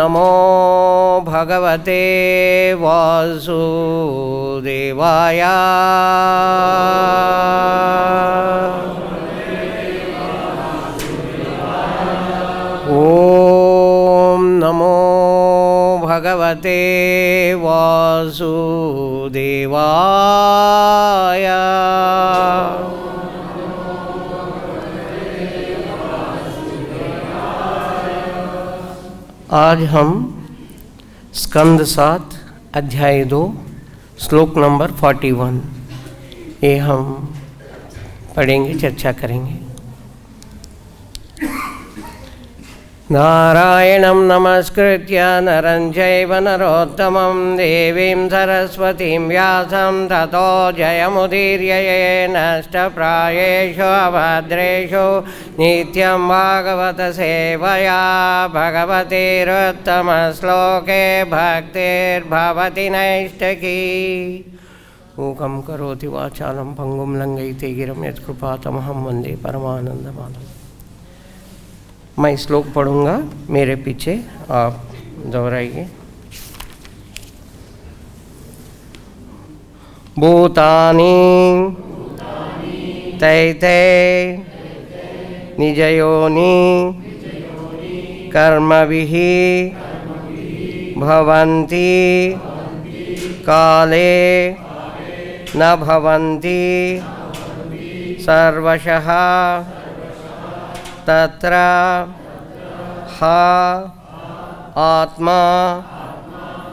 नमो भगवते वासुदेवाय। ओम नमो भगवते वासुदेवाय। आज हम स्कंद 7 अध्याय 2 श्लोक नंबर 41 ये हम पढ़ेंगे, चर्चा करेंगे। नारायणं नमस्कृत्य नरं चैव नरोत्तमं देवीं सरस्वतीं व्यासं ततो जयमुदीरये। नष्टप्रायेषु अभद्रेषु नित्यं भागवत सेवया भगवतेरुत्तमश्लोके भक्तिर्भवति नैष्ठिकी। मूकं करोति वाचालं भङ्गुं लङ्घयते गिरिं यत्कृपातमहं वन्दे परमानन्दमाधवम्। मैं श्लोक पढ़ूंगा, मेरे पीछे आप दोहराइए। भूतानि तैते निजयोनि कर्मभिः भवन्ति काले न भवन्ति सर्वशः तत्र हा आत्मा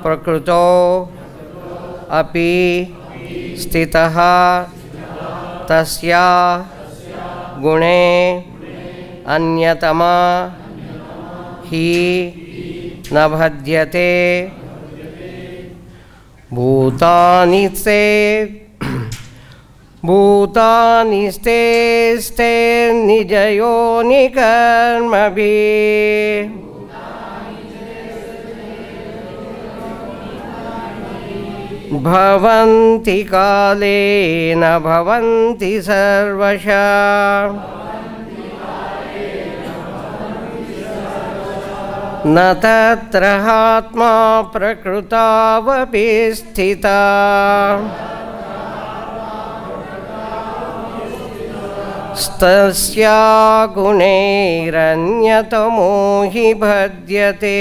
प्रकृतो अपि स्थितः तस्या गुणे अन्यतमा हि न भज्यते। भूतानि स्ते निजयोनि कर्मभिः भवन्ति काले न भवन्ति सर्वशः न तत्र आत्मा प्रकृतावपि स्थिता। तस्या गुणैरन्यतमो हि भज्यते।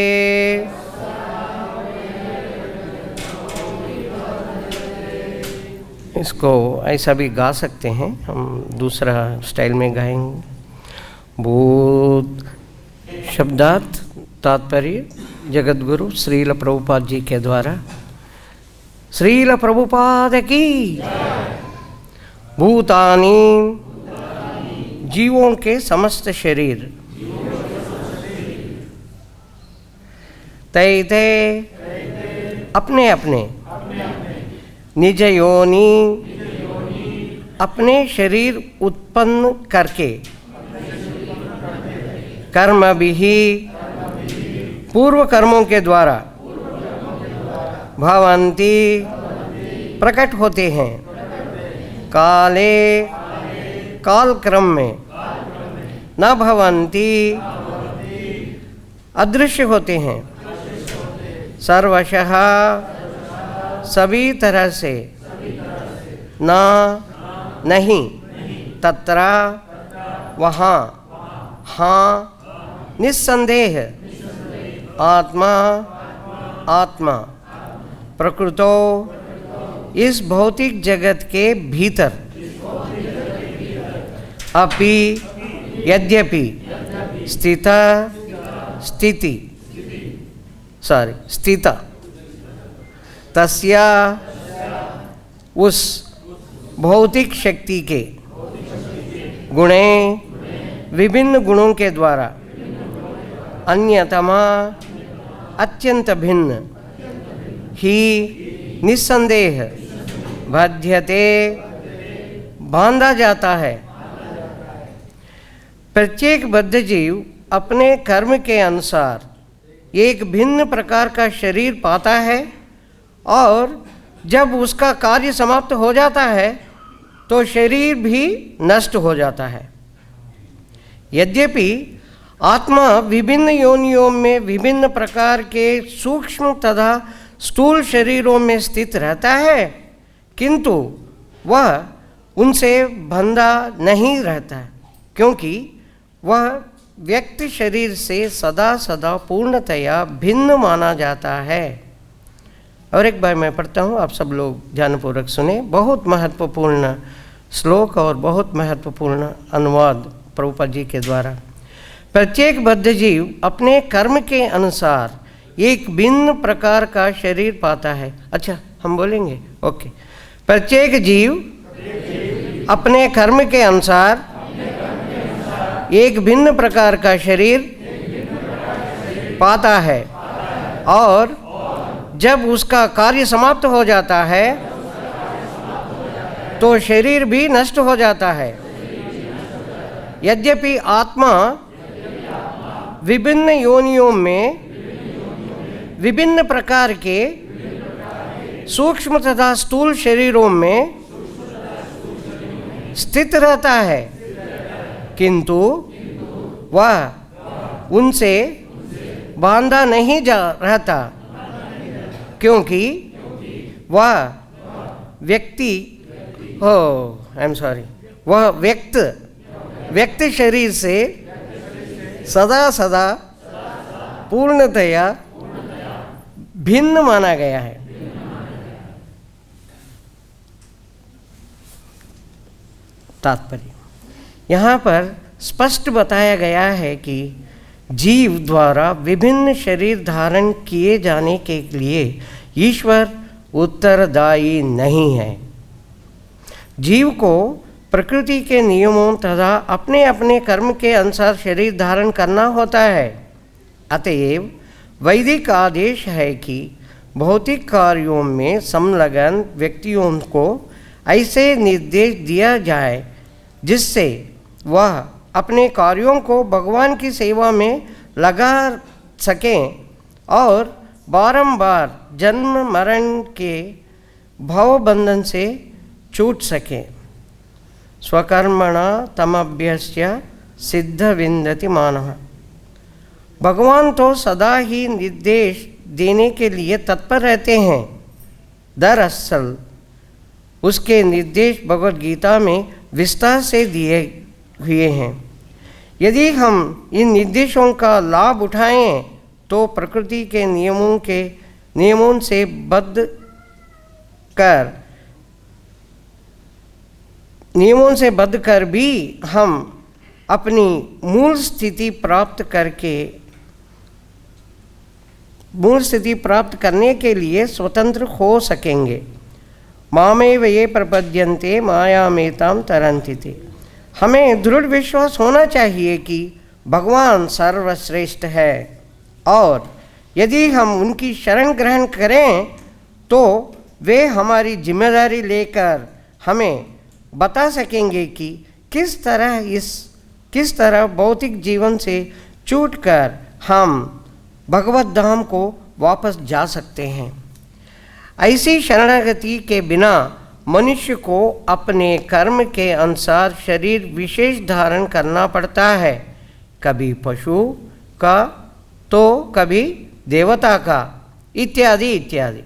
इसको ऐसा भी गा सकते हैं, हम दूसरा स्टाइल में गाएंगे। भूत शब्दार्थ तात्पर्य जगतगुरु श्रील प्रभुपाद जी के द्वारा। श्रील प्रभुपाद की। भूतानि जीवों के समस्त शरीर, तैते अपने अपने, निज योनि अपने शरीर उत्पन्न करके, कर्म भी पूर्व कर्मों के द्वारा, भवन्ति प्रकट होते हैं, काले काल क्रम में, न भवन्ति अदृश्य होते हैं, सर्वशः सभी तरह से, न नहीं, तत्र वहाँ, हाँ निस्संदेह, आत्मा आत्मा प्रकृतो इस भौतिक जगत के भीतर, अपि यद्यपि स्थिता तस्या उस भौतिक शक्ति के गुणे विभिन्न गुणों के द्वारा अन्यतमा अत्यंत भिन्न ही निस्संदेह बाध्यते बांधा जाता है। प्रत्येक बद्ध जीव अपने कर्म के अनुसार एक भिन्न प्रकार का शरीर पाता है और जब उसका कार्य समाप्त हो जाता है तो शरीर भी नष्ट हो जाता है। यद्यपि आत्मा विभिन्न योनियों में विभिन्न प्रकार के सूक्ष्म तथा स्थूल शरीरों में स्थित रहता है, किंतु वह उनसे बंधा नहीं रहता, क्योंकि वह व्यक्ति शरीर से सदा सदा पूर्णतया भिन्न माना जाता है। और एक बार मैं पढ़ता हूँ, आप सब लोग ध्यानपूर्वक सुने। बहुत महत्वपूर्ण श्लोक और बहुत महत्वपूर्ण अनुवाद प्रभुपाद जी के द्वारा। प्रत्येक बद्ध जीव अपने कर्म के अनुसार एक भिन्न प्रकार का शरीर पाता है। अच्छा, हम बोलेंगे, ओके। प्रत्येक जीव अपने कर्म के अनुसार एक भिन्न प्रकार का शरीर पाता है, और जब उसका कार्य समाप्त हो जाता है तो शरीर भी नष्ट हो जाता है। यद्यपि आत्मा विभिन्न योनियों में विभिन्न प्रकार के सूक्ष्म तथा स्थूल शरीरों में स्थित रहता है, किंतु वह उनसे बांधा नहीं जा रहता, क्योंकि वह वह व्यक्त शरीर से सदा सदा पूर्णतया भिन्न माना गया है। तात्पर्य यहाँ पर स्पष्ट बताया गया है कि जीव द्वारा विभिन्न शरीर धारण किए जाने के लिए ईश्वर उत्तरदायी नहीं है। जीव को प्रकृति के नियमों तथा अपने अपने कर्म के अनुसार शरीर धारण करना होता है। अतएव वैदिक आदेश है कि भौतिक कार्यों में संलग्न व्यक्तियों को ऐसे निर्देश दिया जाए जिससे वह अपने कार्यों को भगवान की सेवा में लगा सकें और बारंबार जन्म मरण के भवबंधन से छूट सकें। स्वकर्मणा तमभ्यस्य सिद्ध विन्दति मानः। भगवान तो सदा ही निर्देश देने के लिए तत्पर रहते हैं। दरअसल उसके निर्देश भगवद गीता में विस्तार से दिए हुए हैं। यदि हम इन निर्देशों का लाभ उठाएं तो प्रकृति के नियमों से बद्ध कर भी हम अपनी मूल स्थिति प्राप्त करने के लिए स्वतंत्र हो सकेंगे। मामेव ये प्रपद्यन्ते मायामेतां तरन्ति ते। हमें दृढ़ विश्वास होना चाहिए कि भगवान सर्वश्रेष्ठ है, और यदि हम उनकी शरण ग्रहण करें तो वे हमारी जिम्मेदारी लेकर हमें बता सकेंगे कि किस तरह भौतिक जीवन से छूटकर हम भगवत धाम को वापस जा सकते हैं। ऐसी शरणागति के बिना मनुष्य को अपने कर्म के अनुसार शरीर विशेष धारण करना पड़ता है, कभी पशु का तो कभी देवता का, इत्यादि इत्यादि।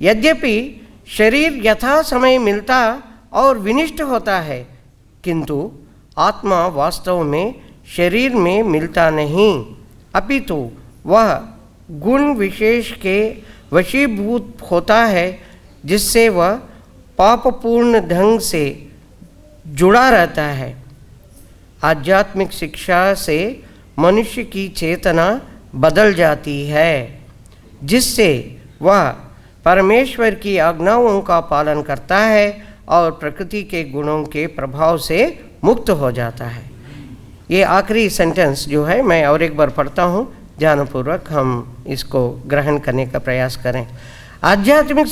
यद्यपि शरीर यथा समय मिलता और विनिष्ट होता है, किंतु आत्मा वास्तव में शरीर में मिलता नहीं, अपितु वह गुण विशेष के वशीभूत होता है, जिससे वह पापपूर्ण ढंग से जुड़ा रहता है। आध्यात्मिक शिक्षा से मनुष्य की चेतना बदल जाती है, जिससे वह परमेश्वर की आज्ञाओं का पालन करता है और प्रकृति के गुणों के प्रभाव से मुक्त हो जाता है। ये आखिरी सेंटेंस जो है मैं और एक बार पढ़ता हूँ, ध्यानपूर्वक हम इसको ग्रहण करने का प्रयास करें। आध्यात्मिक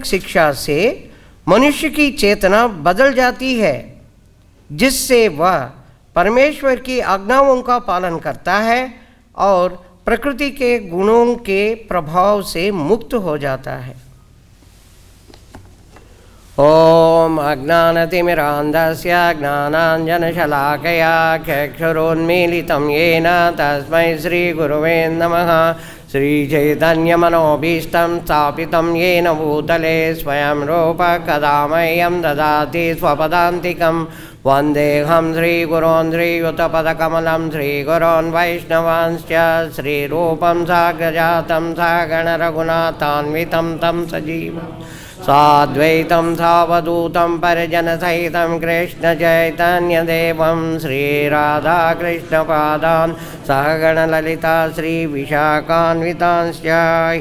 शिक्षा से मनुष्य की चेतना बदल जाती है, जिससे वह परमेश्वर की आज्ञाओं का पालन करता है और प्रकृति के गुणों के प्रभाव से मुक्त हो जाता है। ॐ अज्ञानतिमिरान्धस्य ज्ञानाञ्जनशलाकया चक्षुरोन्मीलितं येन तस्मै श्रीगुरुवे नमः। श्रीचैतन्यमनोभीष्टं स्थापितं येन भूतले स्वयं रूप कदा मह्यं ददाति स्वपदान्तिकं। वन्देऽहं श्रीगुरोन् श्रीयुतपदकमलं श्रीगुरोन् वैष्णवांश्च श्रीरूपं साग्रजातं सागणरघुनाथान्वितं तं सजीवम् साद्वैतं सावधूतं परिजनसहितं कृष्णचैतन्यदेवं श्रीराधाकृष्णपादान् सहगणललिता श्रीविशाखान्वितांश्च।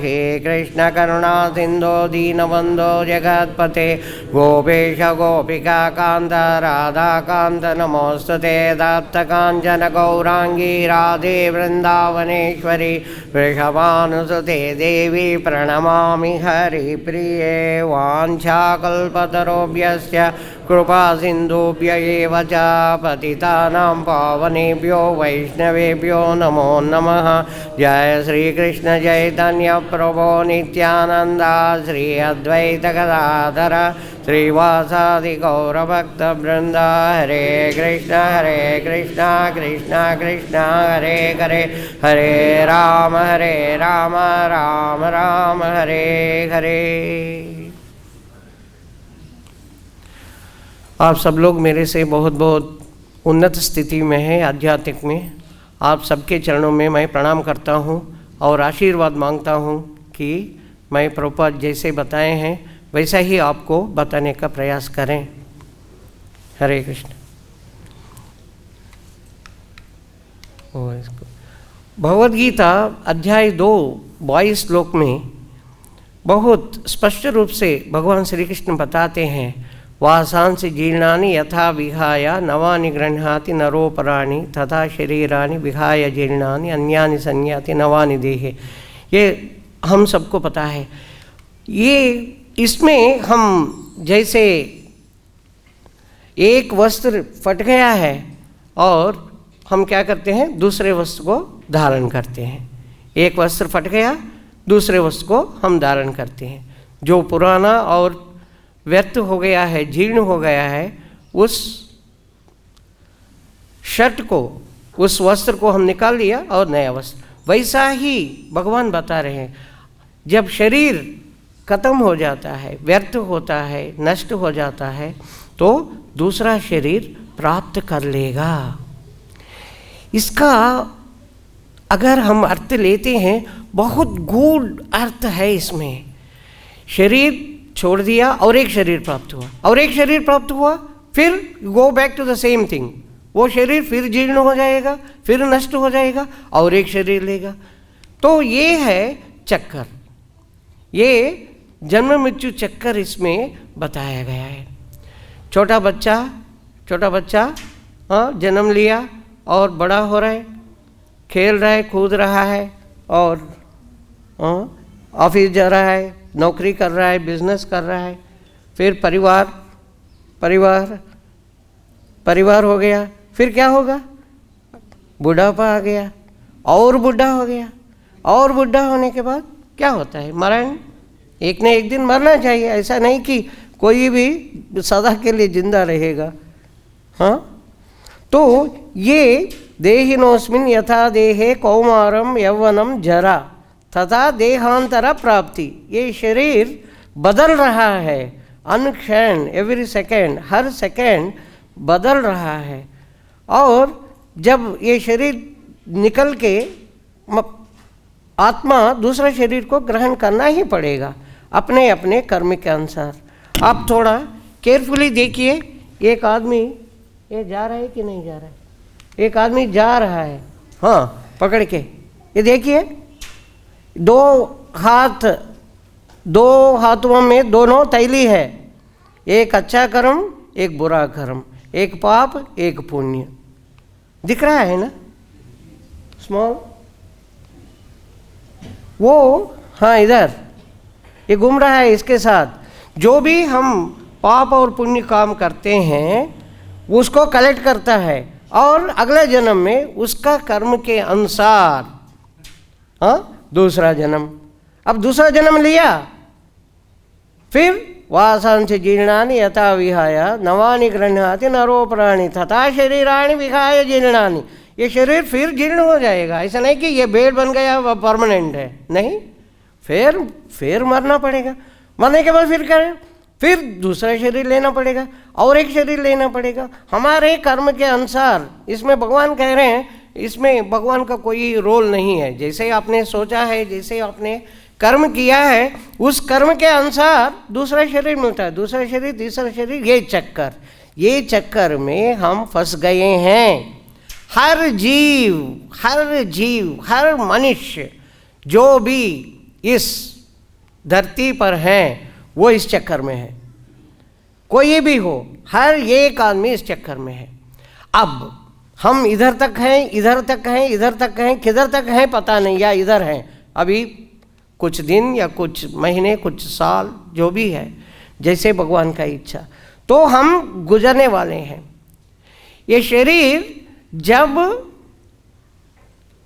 हे कृष्णकरुणासिन्धो दीनबन्धो जगत्पते गोपेश गोपिकान्त राधाकान्त नमोऽस्तुते। तप्तकाञ्चन गौराङ्गी राधे वृन्दावनेश्वरी वृषभानुसुते देवी प्रणमामि हरिप्रिये। वाञ्छाकल्पतरुभ्यश्च कृपासिन्धुभ्य एव च पतितानां पावनेभ्यो वैष्णवेभ्यो नमो नमः। जय श्रीकृष्ण चैतन्य प्रभो नित्यानन्द श्री अद्वैत गदाधर श्रीवासादि गौरभक्तवृन्द। हरे कृष्ण कृष्ण कृष्ण हरे हरे हरे राम राम राम हरे हरे। आप सब लोग मेरे से बहुत बहुत उन्नत स्थिति में हैं आध्यात्मिक में। आप सबके चरणों में मैं प्रणाम करता हूं और आशीर्वाद मांगता हूं कि मैं प्रभुपाद जैसे बताए हैं वैसा ही आपको बताने का प्रयास करें। हरे कृष्ण। भगवद गीता अध्याय 2 22 श्लोक में बहुत स्पष्ट रूप से भगवान श्री कृष्ण बताते हैं, वासांसि जीर्णानि यथा विहाय नवानि गृह्णाति नरोपराणि तथा शरीराणि विहाय जीर्णानि अन्यानि संयाति नवानि देहे। ये हम सबको पता है। ये इसमें हम जैसे एक वस्त्र फट गया है और हम क्या करते हैं, दूसरे वस्त्र को धारण करते हैं। एक वस्त्र फट गया, दूसरे वस्त्र को हम धारण करते हैं। जो पुराना और व्यर्थ हो गया है, जीर्ण हो गया है, उस शर्ट को, उस वस्त्र को हम निकाल लिया और नया वस्त्र। वैसा ही भगवान बता रहे हैं, जब शरीर खत्म हो जाता है, व्यर्थ होता है, नष्ट हो जाता है, तो दूसरा शरीर प्राप्त कर लेगा। इसका अगर हम अर्थ लेते हैं, बहुत गूढ़ अर्थ है इसमें। शरीर छोड़ दिया और एक शरीर प्राप्त हुआ, और एक शरीर प्राप्त हुआ, फिर go back to the same thing. वो शरीर फिर जीर्ण हो जाएगा, फिर नष्ट हो जाएगा और एक शरीर लेगा। तो ये है चक्कर, ये जन्म मृत्यु चक्कर इसमें बताया गया है। छोटा बच्चा जन्म लिया और बड़ा हो रहा है, खेल रहा है, कूद रहा है और ऑफिस जा रहा है, नौकरी कर रहा है, बिजनेस कर रहा है, फिर परिवार हो गया, फिर क्या होगा, बुढ़ापा आ गया और बुढ़ा हो गया, और बुढ़ा होने के बाद क्या होता है, मरण। एक न एक दिन मरना चाहिए, ऐसा नहीं कि कोई भी सदा के लिए जिंदा रहेगा। हाँ, तो ये देहिनोस्मिन् यथा देहे कौमारम यौवनम जरा तथा देहांतर प्राप्ति। ये शरीर बदल रहा है अनुक्षण, एवरी सेकेंड, हर सेकेंड बदल रहा है। और जब ये शरीर निकल के आत्मा दूसरा शरीर को ग्रहण करना ही पड़ेगा अपने अपने कर्म के अनुसार। आप थोड़ा केयरफुली देखिए, एक आदमी ये जा रहा है कि नहीं जा रहा है, एक आदमी जा रहा है, हाँ पकड़ के, ये देखिए, दो हाथों में दोनों तैली है, एक अच्छा कर्म एक बुरा कर्म, एक पाप एक पुण्य। दिख रहा है ना, स्मॉल वो, हाँ इधर ये घूम रहा है। इसके साथ जो भी हम पाप और पुण्य काम करते हैं उसको कलेक्ट करता है और अगले जन्म में उसका कर्म के अनुसार, हाँ, दूसरा जन्म। अब दूसरा जन्म लिया, फिर वासांसि जीर्णानि यथा विहाय नवानि गृह्णाति नरो प्राणी तथा शरीराणि विहाय जीर्णानि। ये शरीर फिर जीर्ण हो जाएगा। ऐसा नहीं कि ये बेड बन गया वह परमानेंट है, नहीं, फिर मरना पड़ेगा। मरने के बाद फिर करें, फिर दूसरा शरीर लेना पड़ेगा और एक शरीर लेना पड़ेगा हमारे कर्म के अनुसार। इसमें भगवान कह रहे हैं, इसमें भगवान का कोई रोल नहीं है। जैसे आपने सोचा है, जैसे आपने कर्म किया है, उस कर्म के अनुसार दूसरा शरीर मिलता है, दूसरा शरीर, तीसरा शरीर। ये चक्कर में हम फंस गए हैं। हर जीव, हर मनुष्य जो भी इस धरती पर हैं वो इस चक्कर में है। कोई भी हो, हर एक आदमी इस चक्कर में है। अब हम इधर तक हैं, इधर तक हैं, इधर तक हैं, किधर तक हैं पता नहीं, या इधर हैं अभी कुछ दिन या कुछ महीने, कुछ साल, जो भी है, जैसे भगवान का इच्छा। तो हम गुजरने वाले हैं। ये शरीर जब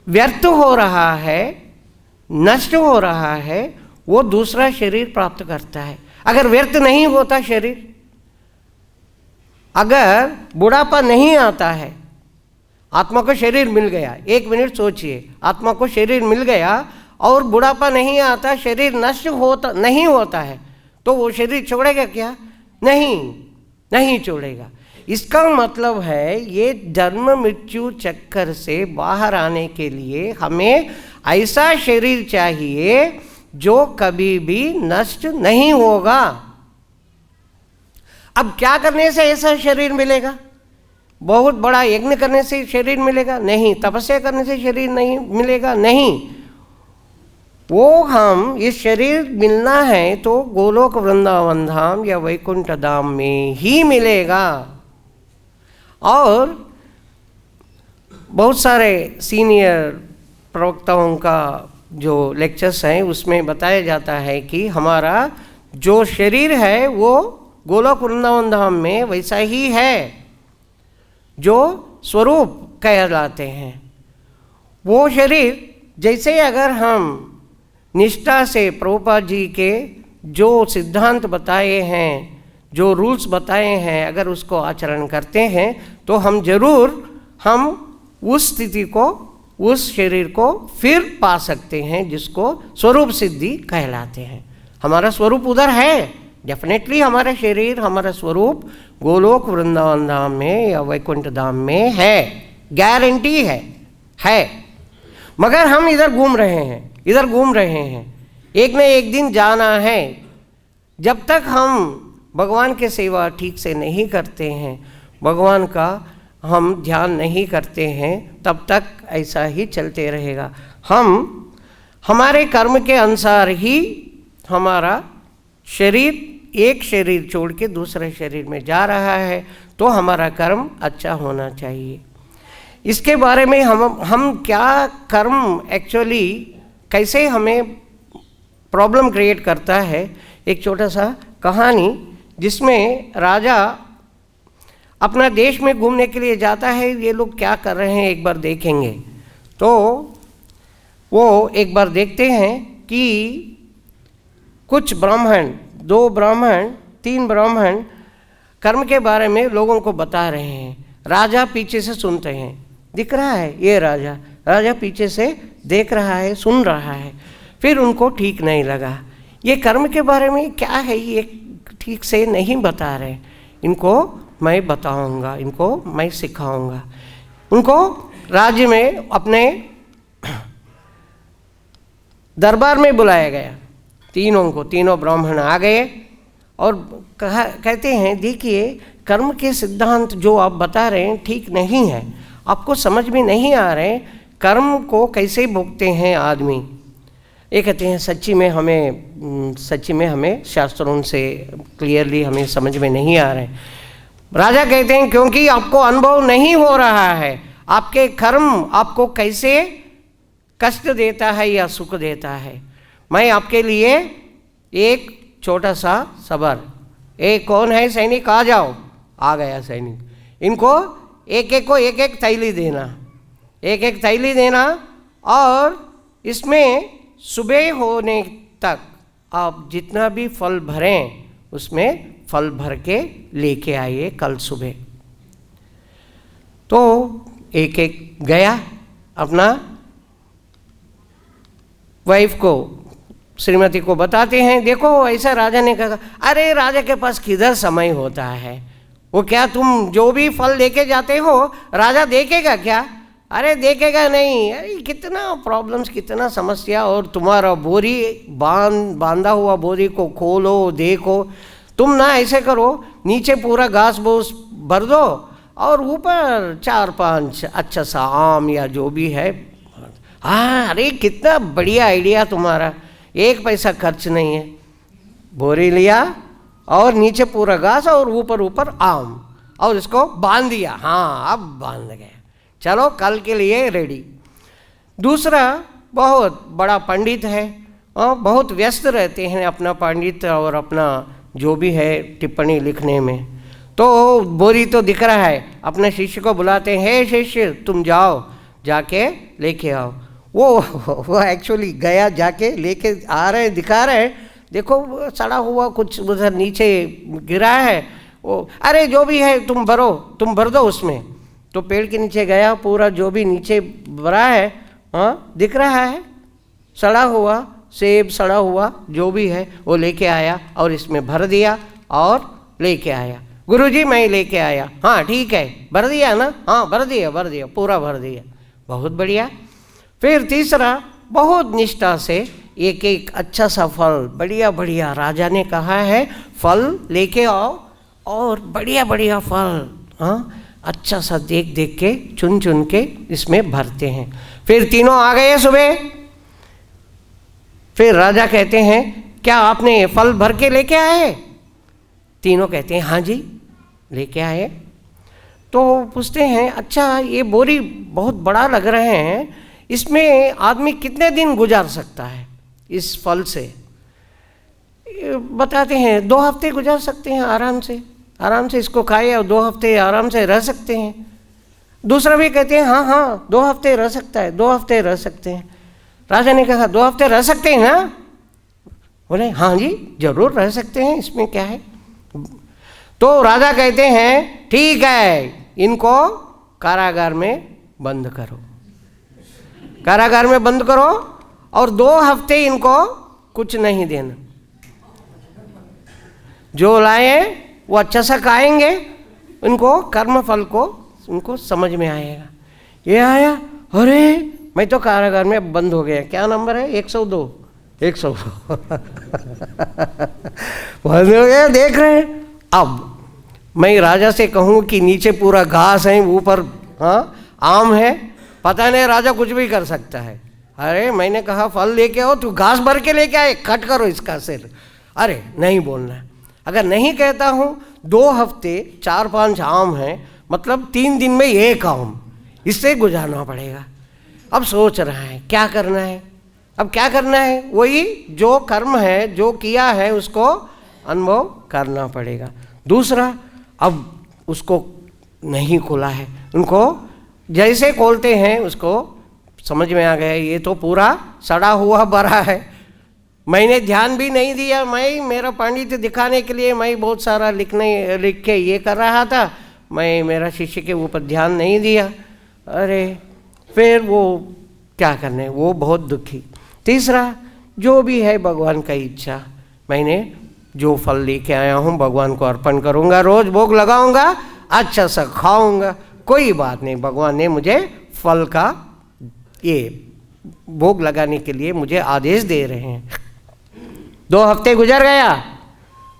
व्यर्थ हो रहा है, नष्ट हो रहा है, वो दूसरा शरीर प्राप्त करता है। अगर व्यर्थ नहीं होता शरीर, अगर बुढ़ापा नहीं आता है, आत्मा को शरीर मिल गया, एक मिनट सोचिए, आत्मा को शरीर मिल गया और बुढ़ापा नहीं आता, शरीर नष्ट नहीं होता है, तो वो शरीर छोड़ेगा क्या? नहीं छोड़ेगा। इसका मतलब है ये जन्म मृत्यु चक्कर से बाहर आने के लिए हमें ऐसा शरीर चाहिए जो कभी भी नष्ट नहीं होगा। अब क्या करने से ऐसा शरीर मिलेगा? बहुत बड़ा यज्ञ करने से शरीर मिलेगा? नहीं। तपस्या करने से शरीर नहीं मिलेगा? नहीं। वो हम इस शरीर मिलना है तो गोलोक वृंदावन धाम या वैकुंठ धाम में ही मिलेगा। और बहुत सारे सीनियर प्रवक्ताओं का जो लेक्चर्स हैं उसमें बताया जाता है कि हमारा जो शरीर है वो गोलोक वृंदावन धाम में वैसा ही है जो स्वरूप कहलाते हैं। वो शरीर जैसे अगर हम निष्ठा से प्रभुपाद जी के जो सिद्धांत बताए हैं, जो रूल्स बताए हैं, अगर उसको आचरण करते हैं तो हम उस स्थिति को, उस शरीर को फिर पा सकते हैं जिसको स्वरूप सिद्धि कहलाते हैं। हमारा स्वरूप उधर है, डेफिनेटली हमारा शरीर, हमारा स्वरूप गोलोक वृंदावन धाम में या वैकुंठ धाम में है, गारंटी है। मगर हम इधर घूम रहे हैं। एक न एक दिन जाना है। जब तक हम भगवान के सेवा ठीक से नहीं करते हैं, भगवान का हम ध्यान नहीं करते हैं, तब तक ऐसा ही चलते रहेगा। हमारे कर्म के अनुसार ही हमारा शरीर, एक शरीर छोड़ के दूसरे शरीर में जा रहा है, तो हमारा कर्म अच्छा होना चाहिए। इसके बारे में हम क्या कर्म एक्चुअली कैसे हमें प्रॉब्लम क्रिएट करता है, एक छोटा सा कहानी जिसमें राजा अपना देश में घूमने के लिए जाता है। ये लोग क्या कर रहे हैं एक बार देखेंगे। तो वो एक बार देखते हैं कि कुछ ब्राह्मण, 2 ब्राह्मण, 3 ब्राह्मण कर्म के बारे में लोगों को बता रहे हैं। राजा पीछे से सुनते हैं, दिख रहा है ये राजा पीछे से देख रहा है, सुन रहा है। फिर उनको ठीक नहीं लगा, ये कर्म के बारे में क्या है, ये ठीक से नहीं बता रहे, इनको मैं बताऊंगा, इनको मैं सिखाऊंगा। उनको राज्य में अपने दरबार में बुलाया गया, तीनों ब्राह्मण आ गए और कहते हैं, देखिए कर्म के सिद्धांत जो आप बता रहे हैं ठीक नहीं है, आपको समझ में नहीं आ रहे कर्म को कैसे भोगते हैं आदमी। ये कहते हैं सच्ची में हमें शास्त्रों से क्लियरली हमें समझ में नहीं आ रहे। राजा कहते हैं क्योंकि आपको अनुभव नहीं हो रहा है, आपके कर्म आपको कैसे कष्ट देता है या सुख देता है। मैं आपके लिए एक छोटा सा सबर, एक कौन है सैनिक, आ जाओ। आ गया सैनिक। इनको एक एक थैली देना, और इसमें सुबह होने तक आप जितना भी फल भरें उसमें फल भर के लेके आइए कल सुबह। तो एक एक गया, अपना वाइफ को, श्रीमती को बताते हैं, देखो ऐसा राजा ने कहा। अरे राजा के पास किधर समय होता है, वो क्या तुम जो भी फल लेके जाते हो राजा देखेगा क्या? अरे देखेगा नहीं। अरे कितना प्रॉब्लम्स, कितना समस्या, और तुम्हारा बोरी बांधा हुआ बोरी को खोलो देखो। तुम ना ऐसे करो, नीचे पूरा घास भूस भर दो और ऊपर 4-5 अच्छा सा आम या जो भी है। हाँ, अरे कितना बढ़िया आइडिया तुम्हारा, 1 पैसा खर्च नहीं है। बोरी लिया और नीचे पूरा घास और ऊपर आम, और इसको बांध दिया। हाँ, अब बांध गए, चलो कल के लिए रेडी। दूसरा बहुत बड़ा पंडित है और बहुत व्यस्त रहते हैं अपना पंडित और अपना जो भी है टिप्पणी लिखने में। तो बोरी तो दिख रहा है, अपने शिष्य को बुलाते हैं, हे शिष्य तुम जाओ, जाके लेके आओ। वो एक्चुअली गया, जाके लेके आ रहे, दिखा रहे हैं, देखो सड़ा हुआ कुछ उधर नीचे गिरा है। वो अरे जो भी है तुम भर दो उसमें। तो पेड़ के नीचे गया, पूरा जो भी नीचे भरा है, हाँ दिख रहा है, सड़ा हुआ सेब, सड़ा हुआ जो भी है वो लेके आया और इसमें भर दिया और लेके आया। गुरुजी मैं लेके आया। हाँ ठीक है, भर दिया ना? हाँ भर दिया, पूरा भर दिया, बहुत बढ़िया। फिर तीसरा, बहुत निष्ठा से एक एक अच्छा सा फल, बढ़िया राजा ने कहा है फल लेके आओ, और बढ़िया फल, हाँ अच्छा सा देख के चुन के इसमें भरते हैं। फिर तीनों आ गए सुबह। फिर राजा कहते हैं क्या आपने फल भर के लेके आए? तीनों कहते हैं हाँ जी लेके आए। तो पूछते हैं अच्छा ये बोरी बहुत बड़ा लग रहे हैं, इसमें आदमी कितने दिन गुजार सकता है इस फल से? बताते हैं 2 हफ्ते गुजार सकते हैं आराम से इसको खाए और 2 हफ्ते आराम से रह सकते हैं। दूसरा भी कहते हैं हाँ 2 हफ्ते रह सकता है, 2 हफ्ते रह सकते हैं। राजा ने कहा 2 हफ्ते रह सकते हैं ना? बोले हाँ जी जरूर रह सकते हैं, इसमें क्या है। तो राजा कहते हैं ठीक है, इनको कारागार में बंद करो, कारागार में बंद करो और 2 हफ्ते इनको कुछ नहीं देना, जो लाए वो अच्छा सा खाएंगे, इनको कर्म फल को उनको समझ में आएगा। ये आया, अरे मैं तो कारागार में बंद हो गया। क्या नंबर है? 102 बंद हो गया। देख रहे हैं, अब मैं राजा से कहूँ कि नीचे पूरा घास है, ऊपर हाँ आम है, पता नहीं राजा कुछ भी कर सकता है। अरे मैंने कहा फल लेके आओ, तू घास भर के लेके आए, कट करो इसका सिर। अरे नहीं बोलना, अगर नहीं कहता हूँ 2 हफ्ते 4-5 आम है, मतलब 3 दिन में 1 आम, इससे गुजारना पड़ेगा। अब सोच रहा है क्या करना है, अब क्या करना है, वही जो कर्म है जो किया है उसको अनुभव करना पड़ेगा। दूसरा, अब उसको नहीं खोला है, उनको जैसे खोलते हैं उसको समझ में आ गया ये तो पूरा सड़ा हुआ भरा है। मैंने ध्यान भी नहीं दिया, मैं मेरा पांडित्य दिखाने के लिए मैं बहुत सारा लिख के ये कर रहा था, मैं मेरा शिष्य के ऊपर ध्यान नहीं दिया। अरे फिर वो क्या करने, वो बहुत दुखी। तीसरा, जो भी है भगवान का इच्छा, मैंने जो फल लेके आया हूँ भगवान को अर्पण करूँगा, रोज भोग लगाऊंगा, अच्छा सा खाऊंगा, कोई बात नहीं, भगवान ने मुझे फल का ये भोग लगाने के लिए मुझे आदेश दे रहे हैं। 2 हफ्ते गुजर गया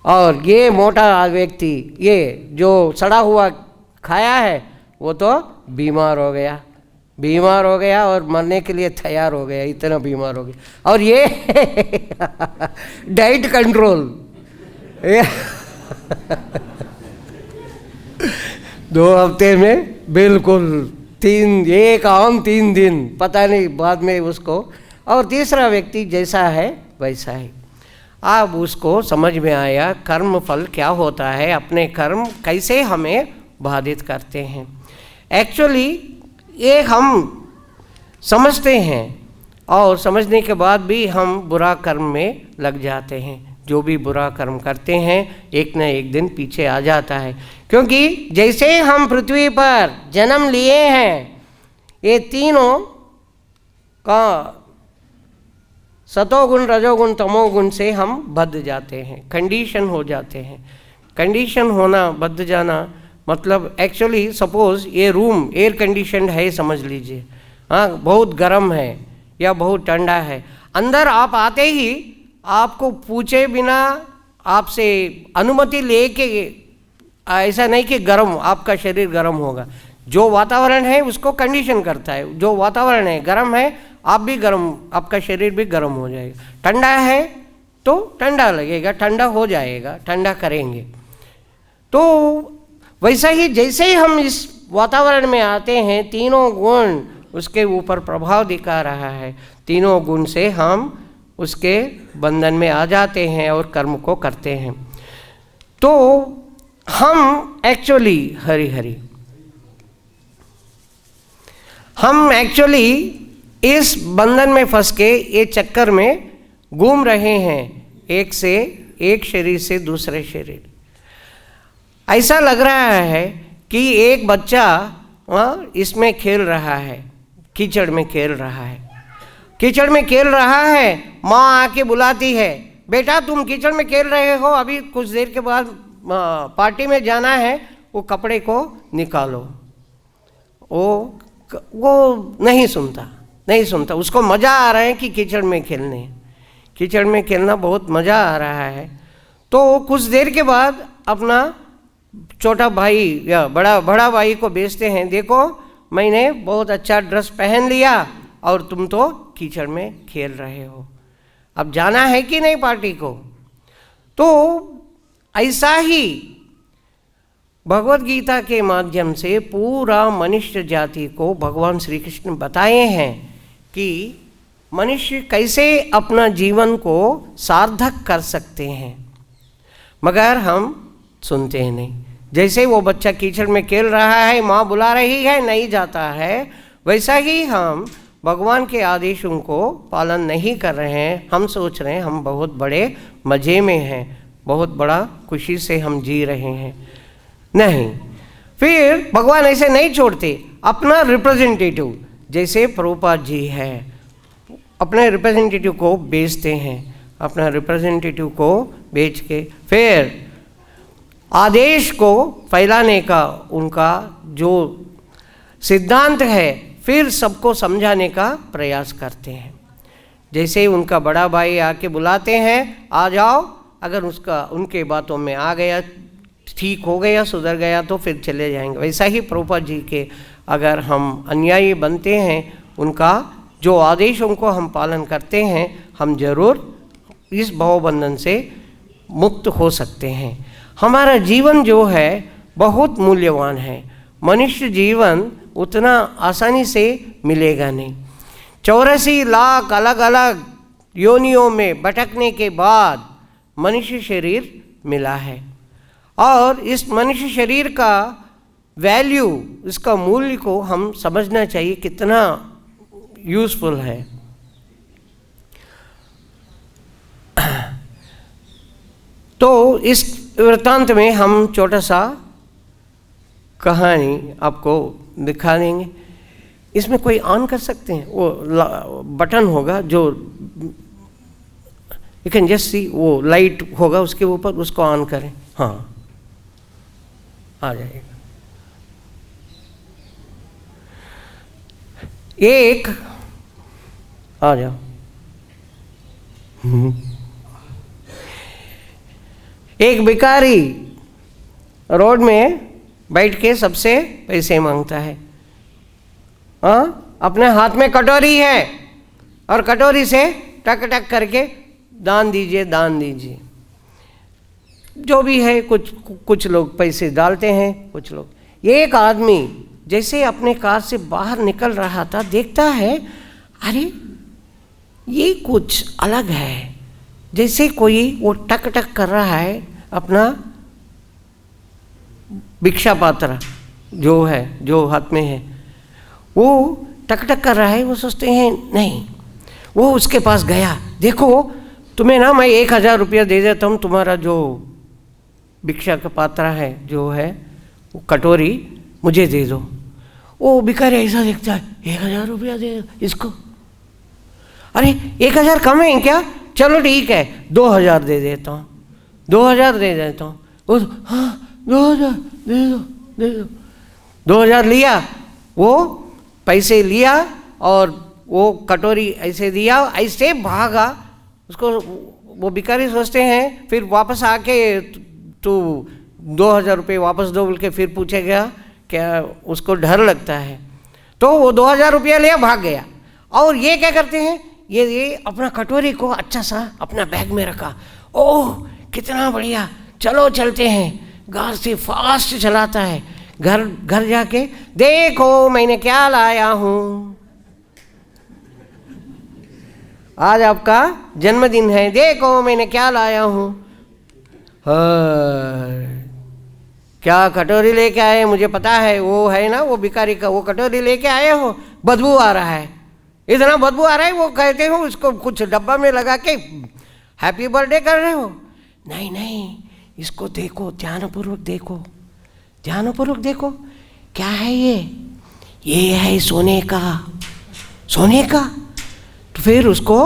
और ये मोटा व्यक्ति, ये जो सड़ा हुआ खाया है, वो तो बीमार हो गया और मरने के लिए तैयार हो गया, इतना बीमार हो गया। और ये डाइट कंट्रोल 2 हफ्ते में बिल्कुल 1 आम 3 दिन, पता नहीं बाद में उसको। और तीसरा व्यक्ति जैसा है वैसा है। अब उसको समझ में आया कर्म फल क्या होता है, अपने कर्म कैसे हमें बाधित करते हैं। एक्चुअली ये हम समझते हैं और समझने के बाद भी हम बुरा कर्म में लग जाते हैं। जो भी बुरा कर्म करते हैं एक न एक दिन पीछे आ जाता है। क्योंकि जैसे हम पृथ्वी पर जन्म लिए हैं, ये तीनों का सतोगुण, रजोगुण, तमोगुण से हम बद्ध जाते हैं, कंडीशन हो जाते हैं। कंडीशन होना, बद्ध जाना मतलब एक्चुअली सपोज ये रूम एयर कंडीशन है समझ लीजिए, हाँ, बहुत गर्म है या बहुत ठंडा है, अंदर आप आते ही आपको पूछे बिना, आपसे अनुमति लेके, ऐसा नहीं कि गर्म, आपका शरीर गर्म होगा। जो वातावरण है उसको कंडीशन करता है, जो वातावरण है गर्म है, आप भी गर्म, आपका शरीर भी गर्म हो जाएगा। ठंडा है तो ठंडा लगेगा, ठंडा हो जाएगा, ठंडा करेंगे। तो वैसा ही जैसे ही हम इस वातावरण में आते हैं, तीनों गुण उसके ऊपर प्रभाव दिखा रहा है, तीनों गुण से हम उसके बंधन में आ जाते हैं और कर्म को करते हैं। तो हम एक्चुअली इस बंधन में फंस के ये चक्कर में घूम रहे हैं, एक से एक शरीर से दूसरे शरीर। ऐसा लग रहा है कि एक बच्चा इसमें खेल रहा है, कीचड़ में खेल रहा है, कीचड़ में खेल रहा है, माँ आके बुलाती है, बेटा तुम कीचड़ में खेल रहे हो, अभी कुछ देर के बाद पार्टी में जाना है, वो कपड़े को निकालो। वो नहीं सुनता, उसको मज़ा आ रहा है कि कीचड़ में खेलना बहुत मज़ा आ रहा है। तो कुछ देर के बाद अपना छोटा भाई या बड़ा भाई को भेजते हैं, देखो मैंने बहुत अच्छा ड्रेस पहन लिया और तुम तो कीचड़ में खेल रहे हो, अब जाना है कि नहीं पार्टी को। तो ऐसा ही भगवत गीता के माध्यम से पूरा मनुष्य जाति को भगवान श्री कृष्ण बताए हैं कि मनुष्य कैसे अपना जीवन को सार्थक कर सकते हैं, मगर हम सुनते हैं नहीं। जैसे वो बच्चा कीचड़ में खेल रहा है, माँ बुला रही है, नहीं जाता है, वैसा ही हम भगवान के आदेशों को पालन नहीं कर रहे हैं। हम सोच रहे हैं हम बहुत बड़े मज़े में हैं, बहुत बड़ा खुशी से हम जी रहे हैं, नहीं। फिर भगवान ऐसे नहीं छोड़ते, अपना रिप्रेजेंटेटिव, जैसे प्रभुपाद जी है, अपने रिप्रेजेंटेटिव को भेजते हैं, अपना रिप्रेजेंटेटिव को भेज के फिर आदेश को फैलाने का उनका जो सिद्धांत है, फिर सबको समझाने का प्रयास करते हैं। जैसे ही उनका बड़ा भाई आके बुलाते हैं, आ जाओ, अगर उसका उनके बातों में आ गया, ठीक हो गया, सुधर गया तो फिर चले जाएंगे। वैसा ही प्रभुपाद जी के अगर हम अनुयायी बनते हैं, उनका जो आदेशों को हम पालन करते हैं, हम जरूर इस भवबंधन से मुक्त हो सकते हैं। हमारा जीवन जो है बहुत मूल्यवान है, मनुष्य जीवन उतना आसानी से मिलेगा नहीं। 84 लाख अलग अलग योनियों में भटकने के बाद मनुष्य शरीर मिला है, और इस मनुष्य शरीर का वैल्यू, इसका मूल्य को हम समझना चाहिए, कितना यूज़फुल है। तो इस वृत्तांत में हम छोटा सा कहानी आपको दिखा देंगे। इसमें कोई ऑन कर सकते हैं, वो बटन होगा जो यू कैन जस्ट सी, वो लाइट होगा उसके ऊपर, उसको ऑन करें, हाँ आ जाएगा। एक आ जाओ। एक भिखारी रोड में बैठ के सबसे पैसे मांगता है, हाँ, अपने हाथ में कटोरी है और कटोरी से टक टक करके दान दीजिए, दान दीजिए, जो भी है। कुछ लोग पैसे डालते हैं, कुछ लोग। एक आदमी जैसे अपने कार से बाहर निकल रहा था, देखता है अरे ये कुछ अलग है, जैसे कोई वो टक टक कर रहा है अपना भिक्षा पात्र जो है, जो हाथ में है, वो टक टक कर रहा है। वो सोचते हैं नहीं, वो उसके पास गया, देखो तुम्हें ना मैं 1000 रुपया दे देता हूँ, तुम्हारा जो भिक्षा का पात्र है, जो है वो कटोरी मुझे दे दो। वो भिखारी ऐसा देखता है, 1000 रुपया दे इसको, अरे 1000 कम है क्या, चलो ठीक है 2000 दे देता हूँ, 2000 दे देता हूँ। वो हाँ 2000 दे दो, दे दो। 2000 लिया, वो पैसे लिया और वो कटोरी ऐसे दिया, ऐसे भागा। उसको वो भिखारी सोचते हैं फिर वापस आके तू 2000 रुपये वापस दो बोल के फिर पूछेगा क्या, उसको डर लगता है। तो वो 2000 रुपया लिया, भाग गया। और ये क्या करते हैं, ये अपना कटोरी को अच्छा सा अपना बैग में रखा। ओह कितना बढ़िया, चलो चलते हैं। गाड़ी से फास्ट चलाता है, घर जाके देखो मैंने क्या लाया हूँ, आज आपका जन्मदिन है, देखो मैंने क्या लाया हूँ। क्या कटोरी लेके आए, मुझे पता है वो है ना वो भिखारी का, वो कटोरी लेके आए हो, बदबू आ रहा है, इतना बदबू आ रहा है। वो कहते हो उसको कुछ डब्बा में लगा के हैप्पी बर्थडे कर रहे हो। नहीं नहीं, इसको देखो, ध्यानपूर्वक देखो, ध्यानपूर्वक देखो, क्या है ये है सोने का, सोने का। तो फिर उसको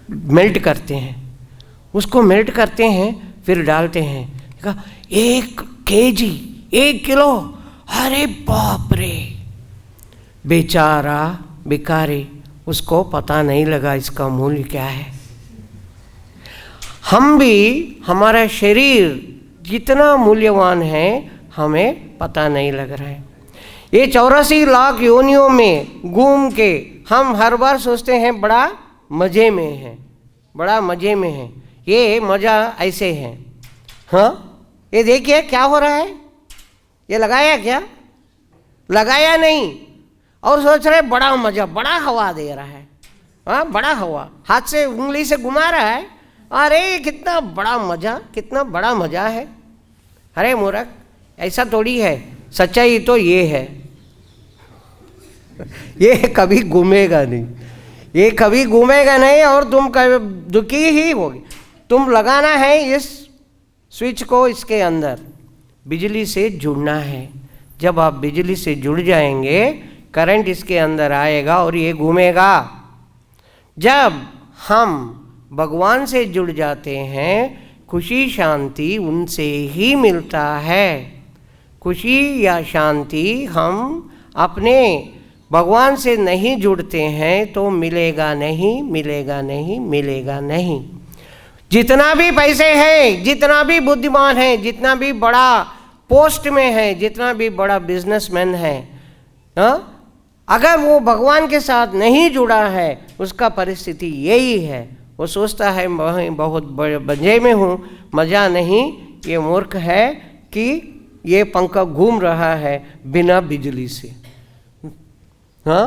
मेल्ट करते हैं, उसको मेल्ट करते हैं, फिर डालते हैं। देखा 1 केजी, 1 किलो, अरे बाप रे। बेचारा भिखारी, उसको पता नहीं लगा इसका मूल्य क्या है। हम भी, हमारा शरीर जितना मूल्यवान है हमें पता नहीं लग रहा है। ये 84 लाख योनियों में घूम के हम हर बार सोचते हैं बड़ा मज़े में है, बड़ा मज़े में है। ये मज़ा ऐसे है, हाँ ये देखिए क्या हो रहा है, ये लगाया क्या, लगाया नहीं, और सोच रहे बड़ा मज़ा, बड़ा हवा दे रहा है, हाँ बड़ा हवा, हाथ से उंगली से घुमा रहा है, अरे कितना बड़ा मज़ा, कितना बड़ा मज़ा है। अरे मूर्ख, ऐसा थोड़ी है, सच्चाई तो ये है, ये कभी घूमेगा नहीं, ये कभी घूमेगा नहीं, और तुम कभी दुखी ही होगी। तुम लगाना है इस स्विच को, इसके अंदर बिजली से जुड़ना है। जब आप बिजली से जुड़ जाएंगे, करंट इसके अंदर आएगा और ये घूमेगा। जब हम भगवान से जुड़ जाते हैं, खुशी शांति उनसे ही मिलता है। खुशी या शांति हम अपने भगवान से नहीं जुड़ते हैं तो मिलेगा नहीं, मिलेगा नहीं, मिलेगा नहीं। जितना भी पैसे हैं, जितना भी बुद्धिमान है, जितना भी बड़ा पोस्ट में है, जितना भी बड़ा बिजनेसमैन है, अगर वो भगवान के साथ नहीं जुड़ा है, उसका परिस्थिति यही है। वो सोचता है मैं बहुत बड़े मजे में हूँ, मज़ा नहीं। ये मूर्ख है कि ये पंखा घूम रहा है बिना बिजली से। हाँ,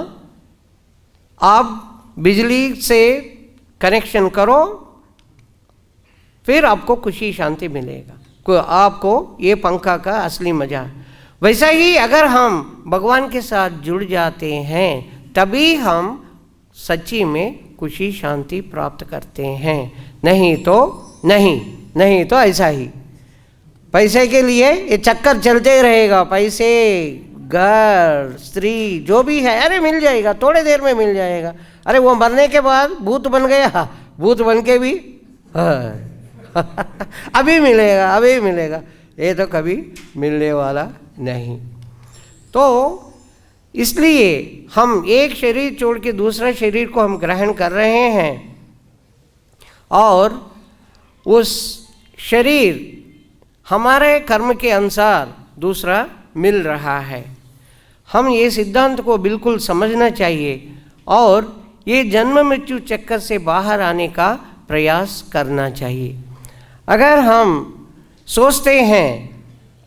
आप बिजली से कनेक्शन करो, फिर आपको खुशी शांति मिलेगा, आपको ये पंखा का असली मज़ा। वैसा ही अगर हम भगवान के साथ जुड़ जाते हैं, तभी हम सच्ची में खुशी शांति प्राप्त करते हैं। नहीं तो नहीं, नहीं तो ऐसा ही पैसे के लिए ये चक्कर चलते रहेगा। पैसे, घर, स्त्री, जो भी है, अरे मिल जाएगा, थोड़े देर में मिल जाएगा। अरे वो मरने के बाद भूत बन गया, भूत बन के भी अभी मिलेगा, अभी मिलेगा, ये तो कभी मिलने वाला नहीं। तो इसलिए हम एक शरीर छोड़ के दूसरा शरीर को हम ग्रहण कर रहे हैं, और उस शरीर हमारे कर्म के अनुसार दूसरा मिल रहा है। हम ये सिद्धांत को बिल्कुल समझना चाहिए और ये जन्म मृत्यु चक्कर से बाहर आने का प्रयास करना चाहिए। अगर हम सोचते हैं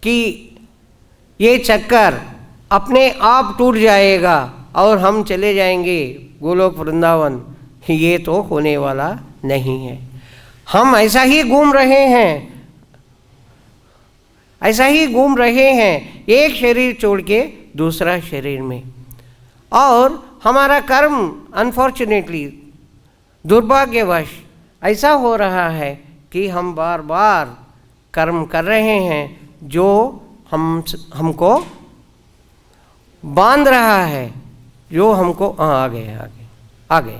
कि ये चक्कर अपने आप टूट जाएगा और हम चले जाएंगे गोलोक वृंदावन, ये तो होने वाला नहीं है। हम ऐसा ही घूम रहे हैं, ऐसा ही घूम रहे हैं, एक शरीर छोड़ के दूसरा शरीर में। और हमारा कर्म अनफॉर्चुनेटली, दुर्भाग्यवश, ऐसा हो रहा है कि हम बार बार कर्म कर रहे हैं जो हमको बांध रहा है, जो हमको आगे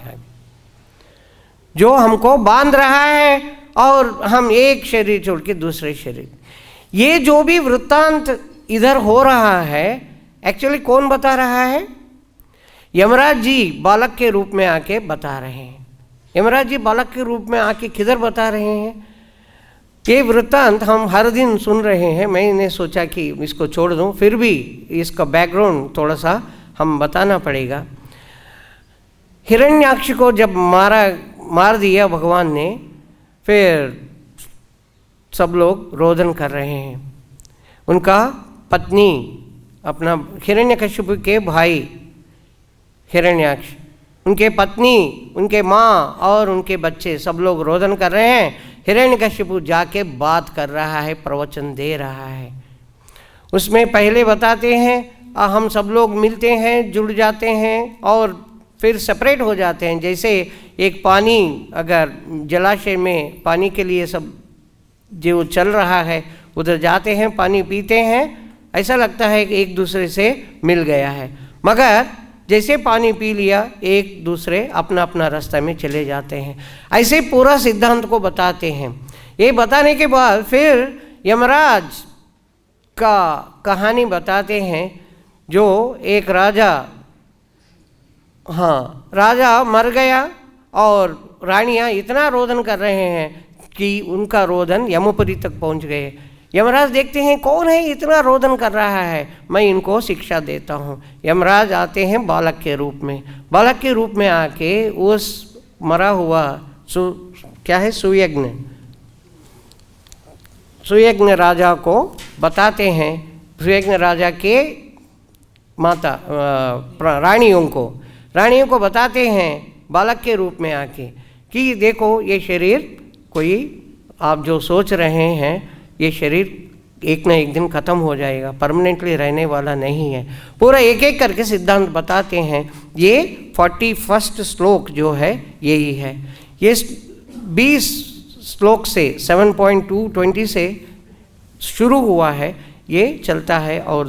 जो हमको बांध रहा है, और हम एक शरीर छोड़ के दूसरे शरीर। ये जो भी वृत्तांत इधर हो रहा है, एक्चुअली कौन बता रहा है? यमराज जी बालक के रूप में आके बता रहे हैं। यमराज जी बालक के रूप में आके किधर बता रहे हैं? ये वृत्तांत हम हर दिन सुन रहे हैं। मैंने सोचा कि इसको छोड़ दूं, फिर भी इसका बैकग्राउंड थोड़ा सा हम बताना पड़ेगा। हिरण्याक्ष को जब मार दिया भगवान ने, फिर सब लोग रोदन कर रहे हैं। उनका पत्नी, अपना हिरण्यकशिपु के भाई हिरण्याक्ष, उनके पत्नी, उनके माँ और उनके बच्चे सब लोग रोदन कर रहे हैं। हिरण्यकशिपु जाके बात कर रहा है, प्रवचन दे रहा है। उसमें पहले बताते हैं हम सब लोग मिलते हैं, जुड़ जाते हैं और फिर सेपरेट हो जाते हैं। जैसे एक पानी, अगर जलाशय में पानी के लिए सब जो चल रहा है, उधर जाते हैं, पानी पीते हैं, ऐसा लगता है कि एक दूसरे से मिल गया है, मगर जैसे पानी पी लिया एक दूसरे अपना अपना रास्ता में चले जाते हैं। ऐसे पूरा सिद्धांत को बताते हैं। ये बताने के बाद फिर यमराज का कहानी बताते हैं। जो एक राजा, राजा मर गया और रानियां इतना रोदन कर रहे हैं कि उनका रोदन यमपुरी तक पहुंच गए। यमराज देखते हैं कौन है इतना रोदन कर रहा है, मैं इनको शिक्षा देता हूँ। यमराज आते हैं बालक के रूप में। बालक के रूप में आके उस मरा हुआ सुयज्ञ राजा को बताते हैं। सुयज्ञ राजा के माता रानियों को बताते हैं बालक के रूप में आके कि देखो ये शरीर, कोई आप जो सोच रहे हैं, ये शरीर एक न एक दिन खत्म हो जाएगा, परमानेंटली रहने वाला नहीं है। पूरा एक एक करके सिद्धांत बताते हैं। ये 41 श्लोक जो है यही है। ये 20 श्लोक से 7.220 से शुरू हुआ है, ये चलता है और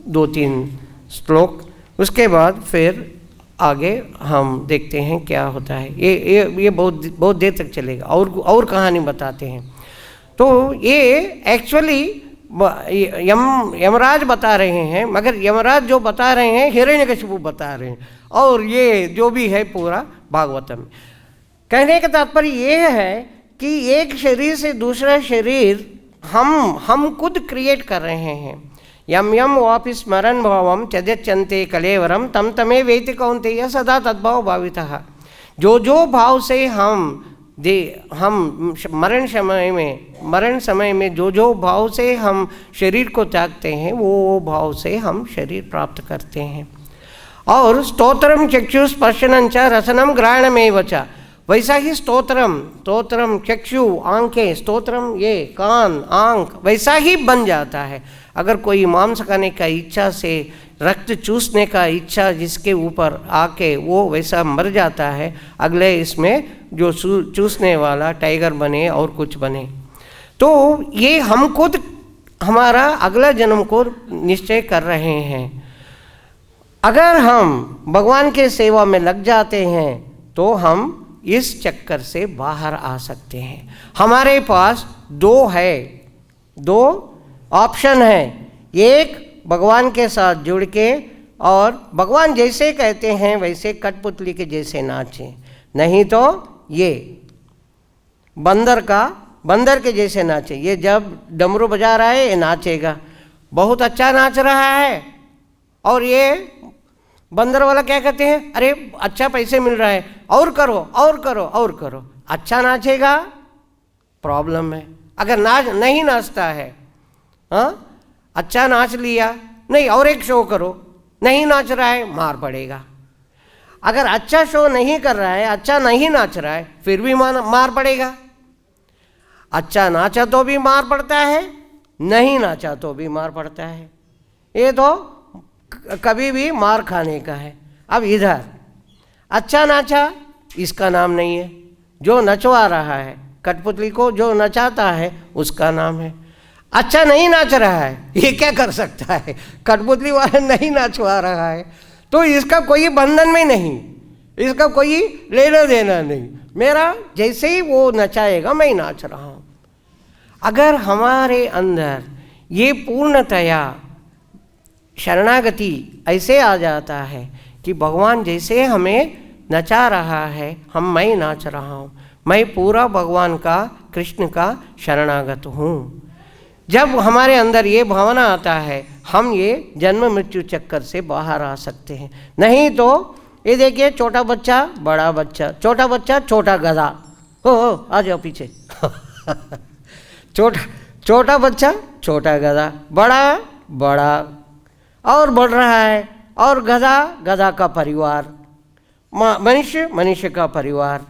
2-3 श्लोक, उसके बाद फिर आगे हम देखते हैं क्या होता है। ये बहुत देर तक चलेगा और कहानी बताते हैं। तो ये एक्चुअली यमराज बता रहे हैं, मगर यमराज जो बता रहे हैं हिरण्यकशिपु बता रहे हैं, और ये जो भी है पूरा भागवतम। कहने का तात्पर्य ये है कि एक शरीर से दूसरा शरीर हम खुद क्रिएट कर रहे हैं। यम यम वापि स्मरण भावम त्यजत्यन्ते कलेवरम तम तमे वेति कौन्तेय सदा तद्भाव भावितः। जो भाव से हम मरण समय में जो भाव से हम शरीर को त्यागते हैं, वो भाव से हम शरीर प्राप्त करते हैं। और स्तोत्रम चक्षु स्पर्शनं च रसनम ग्रहणमेव च, वैसा ही स्तोत्रम चक्षु आंखें, स्तोत्रम ये कान आंख, वैसा ही बन जाता है। अगर कोई मांस खाने का इच्छा से, रक्त चूसने का इच्छा जिसके ऊपर आके वो वैसा मर जाता है, अगले इसमें जो चूसने वाला टाइगर बने और कुछ बने। तो ये हम खुद हमारा अगला जन्म को निश्चय कर रहे हैं। अगर हम भगवान के सेवा में लग जाते हैं तो हम इस चक्कर से बाहर आ सकते हैं। हमारे पास दो ऑप्शन है। एक, भगवान के साथ जुड़ के और भगवान जैसे कहते हैं वैसे कठपुतली के जैसे नाचें, नहीं तो ये बंदर के जैसे नाचे। ये जब डमरू बजा रहा है ये नाचेगा, बहुत अच्छा नाच रहा है, और ये बंदर वाला क्या कहते हैं, अरे अच्छा पैसे मिल रहा है, और करो और करो और करो। अच्छा नाचेगा, प्रॉब्लम है। अगर नहीं नाचता है, अच्छा नाच लिया, नहीं और एक शो करो, नहीं नाच रहा है, मार पड़ेगा। अगर अच्छा शो नहीं कर रहा है, अच्छा नहीं नाच रहा है, फिर भी मार पड़ेगा। अच्छा नाचा तो भी मार पड़ता है, नहीं नाचा तो भी मार पड़ता है। ये तो कभी भी मार खाने का है। अब इधर अच्छा नाचा, इसका नाम नहीं है, जो नचवा रहा है, कठपुतली को जो नचाता है उसका नाम है। अच्छा नहीं नाच रहा है, ये क्या कर सकता है? कठपुतली वाला नहीं नाचवा रहा है तो इसका कोई बंधन में नहीं, इसका कोई लेना देना नहीं। मेरा जैसे ही वो नचाएगा मैं नाच रहा हूँ। अगर हमारे अंदर ये पूर्णतया शरणागति ऐसे आ जाता है कि भगवान जैसे हमें नचा रहा है, मैं नाच रहा हूँ, मैं पूरा भगवान का, कृष्ण का शरणागत हूँ। जब हमारे अंदर ये भावना आता है, हम ये जन्म मृत्यु चक्कर से बाहर आ सकते हैं। नहीं तो ये देखिए, छोटा बच्चा बड़ा बच्चा, छोटा बच्चा छोटा गधा, हो आ जाओ पीछे छोटा बच्चा छोटा गधा, बड़ा बड़ा और बढ़ रहा है, और गधा का परिवार, मनुष्य का परिवार।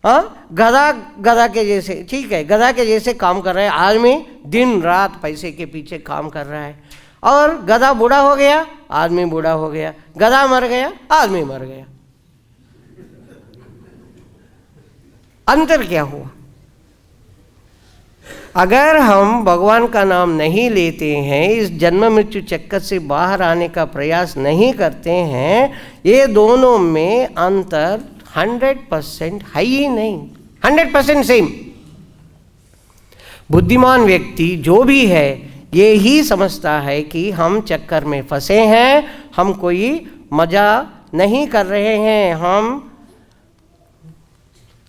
हाँ, गधा के जैसे, ठीक है, गधा के जैसे काम कर रहा है आदमी, दिन रात पैसे के पीछे काम कर रहा है। और गधा बूढ़ा हो गया, आदमी बूढ़ा हो गया, गधा मर गया, आदमी मर गया। अंतर क्या हुआ? अगर हम भगवान का नाम नहीं लेते हैं, इस जन्म मृत्यु चक्कर से बाहर आने का प्रयास नहीं करते हैं, ये दोनों में अंतर 100% है ही नहीं, 100% सेम। बुद्धिमान व्यक्ति जो भी है ये ही समझता है कि हम चक्कर में फंसे हैं, हम कोई मजा नहीं कर रहे हैं,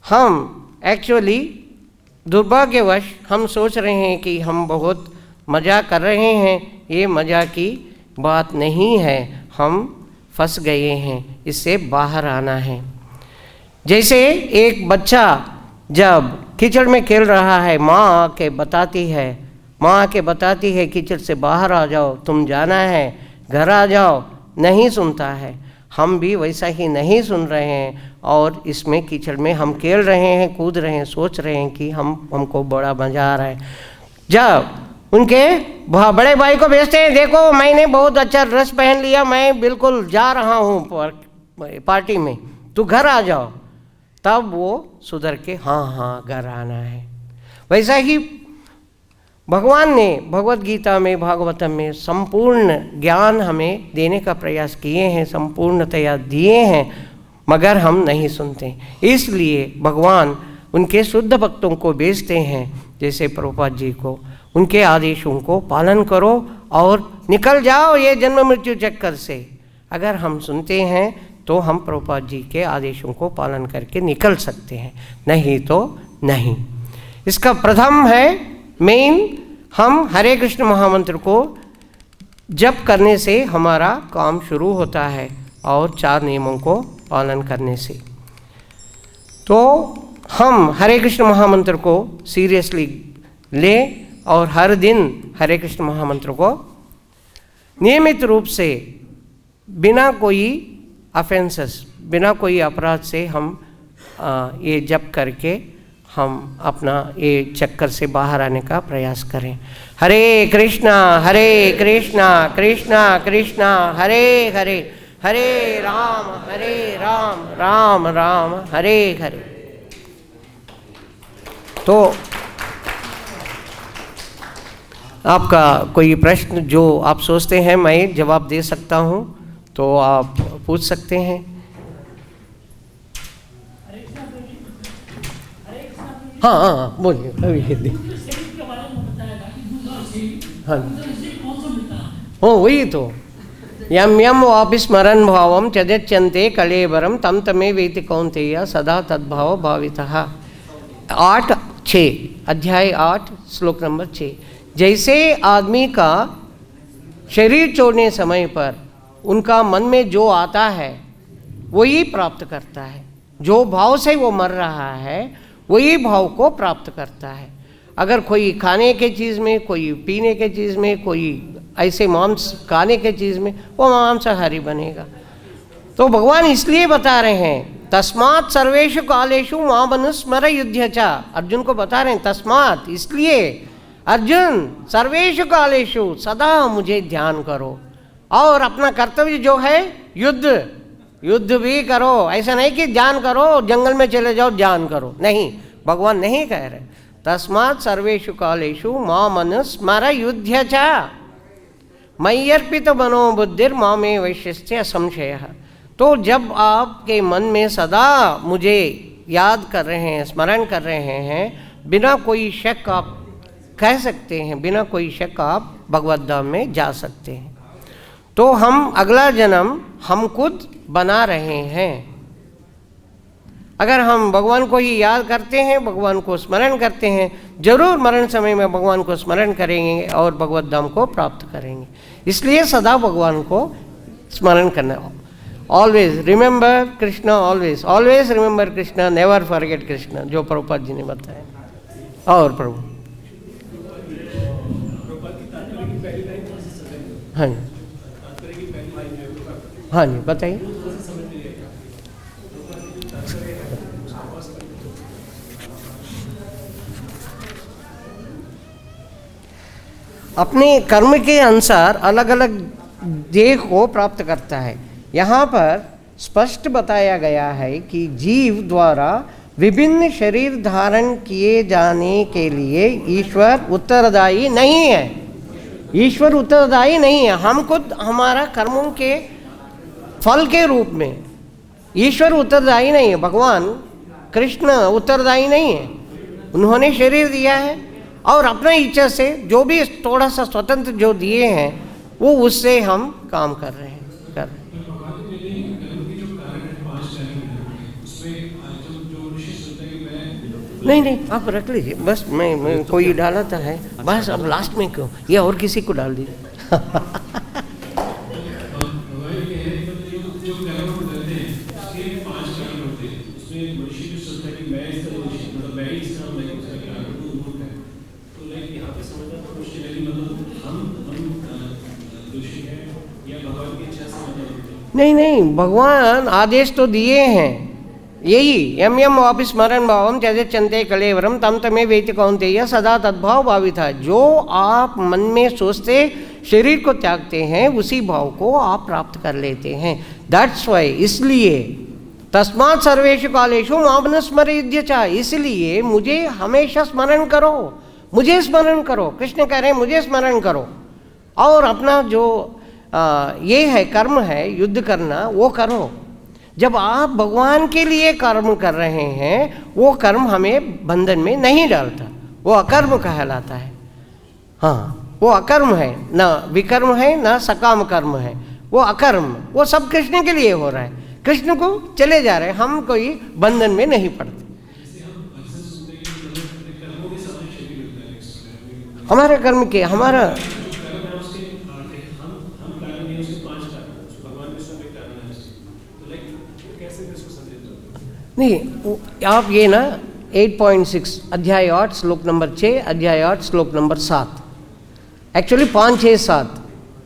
हम एक्चुअली दुर्भाग्यवश हम सोच रहे हैं कि हम बहुत मज़ा कर रहे हैं। ये मज़ा की बात नहीं है, हम फंस गए हैं, इससे बाहर आना है। जैसे एक बच्चा जब कीचड़ में खेल रहा है, माँ आके बताती है कीचड़ से बाहर आ जाओ, तुम जाना है, घर आ जाओ, नहीं सुनता है। हम भी वैसा ही नहीं सुन रहे हैं और इसमें कीचड़ में हम खेल रहे हैं, कूद रहे हैं, सोच रहे हैं कि हमको बड़ा मज़ा आ रहा है। जब उनके बड़े भाई को भेजते हैं, देखो मैंने बहुत अच्छा ड्रेस पहन लिया, मैं बिल्कुल जा रहा हूँ पार्टी में, तू घर आ जाओ, तब वो सुधर के हाँ घर आना है। वैसा ही भगवान ने भगवत गीता में, भागवतम में संपूर्ण ज्ञान हमें देने का प्रयास किए हैं, संपूर्णतया दिए हैं, मगर हम नहीं सुनते। इसलिए भगवान उनके शुद्ध भक्तों को भेजते हैं, जैसे प्रभुपाद जी को, उनके आदेशों को पालन करो और निकल जाओ ये जन्म मृत्यु चक्कर से। अगर हम सुनते हैं तो हम प्रभुपाद जी के आदेशों को पालन करके निकल सकते हैं, नहीं तो नहीं। इसका प्रथम है मेन, हम हरे कृष्ण महामंत्र को जप करने से हमारा काम शुरू होता है और 4 नियमों को पालन करने से। तो हम हरे कृष्ण महामंत्र को सीरियसली लें और हर दिन हरे कृष्ण महामंत्र को नियमित रूप से बिना कोई ऑफेंसेस, बिना कोई अपराध से हम ये जप करके हम अपना ये चक्कर से बाहर आने का प्रयास करें। हरे कृष्णा कृष्णा कृष्णा हरे हरे, हरे राम राम राम हरे हरे। तो आपका कोई प्रश्न जो आप सोचते हैं मैं जवाब दे सकता हूँ तो आप पूछ सकते हैं। हाँ बोलिए अभी। हाँ वही तो, यम यम वापि स्मरन् भावम त्यजत्यन्ते कलेबरम तम तमे वेति कौन्तेय सदा तद्भाव भावितः। 8:6 अध्याय 8 श्लोक नंबर 6। जैसे आदमी का शरीर छोड़ने समय पर उनका मन में जो आता है वही प्राप्त करता है, जो भाव से वो मर रहा है वही भाव को प्राप्त करता है। अगर कोई खाने के चीज़ में, कोई पीने के चीज़ में, कोई ऐसे मांस खाने के चीज़ में, वो मांसाहारी बनेगा। तो भगवान इसलिए बता रहे हैं तस्मात् सर्वेषु कालेषु मामनुस्मर युध्य च। अर्जुन को बता रहे हैं तस्मात्, इसलिए अर्जुन सर्वेषु कालेषु सदा मुझे ध्यान करो और अपना कर्तव्य जो है युद्ध युद्ध भी करो, ऐसा नहीं कि जान करो, जंगल में चले जाओ जान करो, नहीं, भगवान नहीं कह रहे। तस्मात् सर्वेषु कालेषु माम अनुस्मर युध्य च मय्यर्पित मनोबुद्धिर मामे वैशिष्ट्य संशयः। तो जब आपके मन में सदा मुझे याद कर रहे हैं, स्मरण कर रहे हैं, बिना कोई शक आप कह सकते हैं, बिना कोई शक आप भगवत धाम में जा सकते हैं। तो हम अगला जन्म हम खुद बना रहे हैं। अगर हम भगवान को ही याद करते हैं, भगवान को स्मरण करते हैं, जरूर मरण समय में भगवान को स्मरण करेंगे और भगवत धाम को प्राप्त करेंगे। इसलिए सदा भगवान को स्मरण करना। Always remember Krishna, always always remember Krishna, never forget Krishna, जो प्रभुपाद जी ने बताया। और प्रभु हाँ जी, हाँ जी बताइए। अपने कर्म के अनुसार अलग अलग देह को प्राप्त करता है। यहाँ पर स्पष्ट बताया गया है कि जीव द्वारा विभिन्न शरीर धारण किए जाने के लिए ईश्वर उत्तरदायी नहीं है। ईश्वर उत्तरदायी नहीं है, हम खुद हमारा कर्मों के फल के रूप में ईश्वर उत्तरदायी नहीं है। भगवान कृष्ण उत्तरदायी नहीं है, उन्होंने शरीर दिया है और अपना इच्छा से जो भी थोड़ा सा स्वतंत्र जो दिए हैं वो उससे हम काम कर रहे हैं। नहीं नहीं आप रख लीजिए, बस मैं कोई डाला था है, बस अब लास्ट में क्यों, ये और किसी को डाल दीजिए। नहीं नहीं, भगवान आदेश तो दिए हैं, यही यम यम वापि स्मरण भावम त्यजत्यन्ते कलेवरम तम तमे वेति कौन्तेय सदा तद्भाव भाविता। जो आप मन में सोचते शरीर को त्यागते हैं उसी भाव को आप प्राप्त कर लेते हैं। दैट्स वाई, इसलिए तस्मात् सर्वेषु कालेषु माम स्मरेद्य च, इसलिए मुझे हमेशा स्मरण करो, मुझे स्मरण करो। कृष्ण कह रहे हैं मुझे स्मरण करो और अपना जो ये है कर्म है युद्ध करना वो करो। जब आप भगवान के लिए कर्म कर रहे हैं वो कर्म हमें बंधन में नहीं डालता, वो अकर्म कहलाता है। हाँ, वो अकर्म है, ना विकर्म है ना सकाम कर्म है, वो अकर्म, वो सब कृष्ण के लिए हो रहा है, कृष्ण को चले जा रहे हैं, हम कोई बंधन में नहीं पड़ते। हमारे कर्म के हमारा नहीं, आप ये ना 8.6 अध्याय 8 श्लोक नंबर 6, अध्याय 8 श्लोक नंबर 7, एक्चुअली 5, 6, 7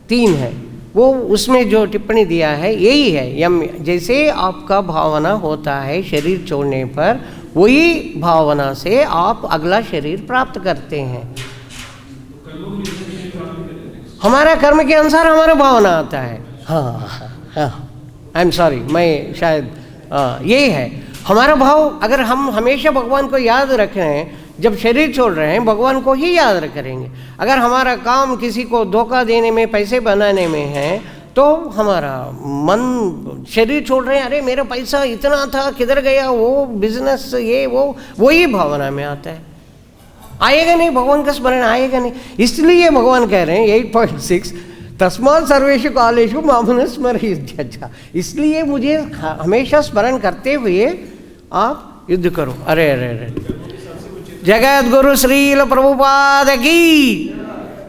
3 है, वो उसमें जो टिप्पणी दिया है यही है। यम, जैसे आपका भावना होता है शरीर छोड़ने पर, वही भावना से आप अगला शरीर प्राप्त करते हैं। हमारा कर्म के अनुसार हमारा भावना आता है। हाँ हाँ, आई एम सॉरी, मैं शायद यही है हमारा भाव। अगर हम हमेशा भगवान को याद रख रहे हैं, जब शरीर छोड़ रहे हैं भगवान को ही याद करेंगे। अगर हमारा काम किसी को धोखा देने में, पैसे बनाने में है, तो हमारा मन शरीर छोड़ रहे हैं, अरे मेरा पैसा इतना था किधर गया, वो बिजनेस ये वो ही भावना में आता है, आएगा नहीं, भगवान का स्मरण आएगा नहीं। इसलिए भगवान कह रहे हैं 8.6 तस्मात् सर्वेषु कालेषु माम स्मरेद्य च, इसलिए मुझे हमेशा स्मरण करते हुए आप युद्ध करो। अरे अरे अरे, जगत गुरु श्रील प्रभुपाद की,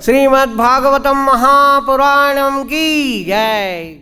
श्रीमद् भागवतम महापुराणम की जय।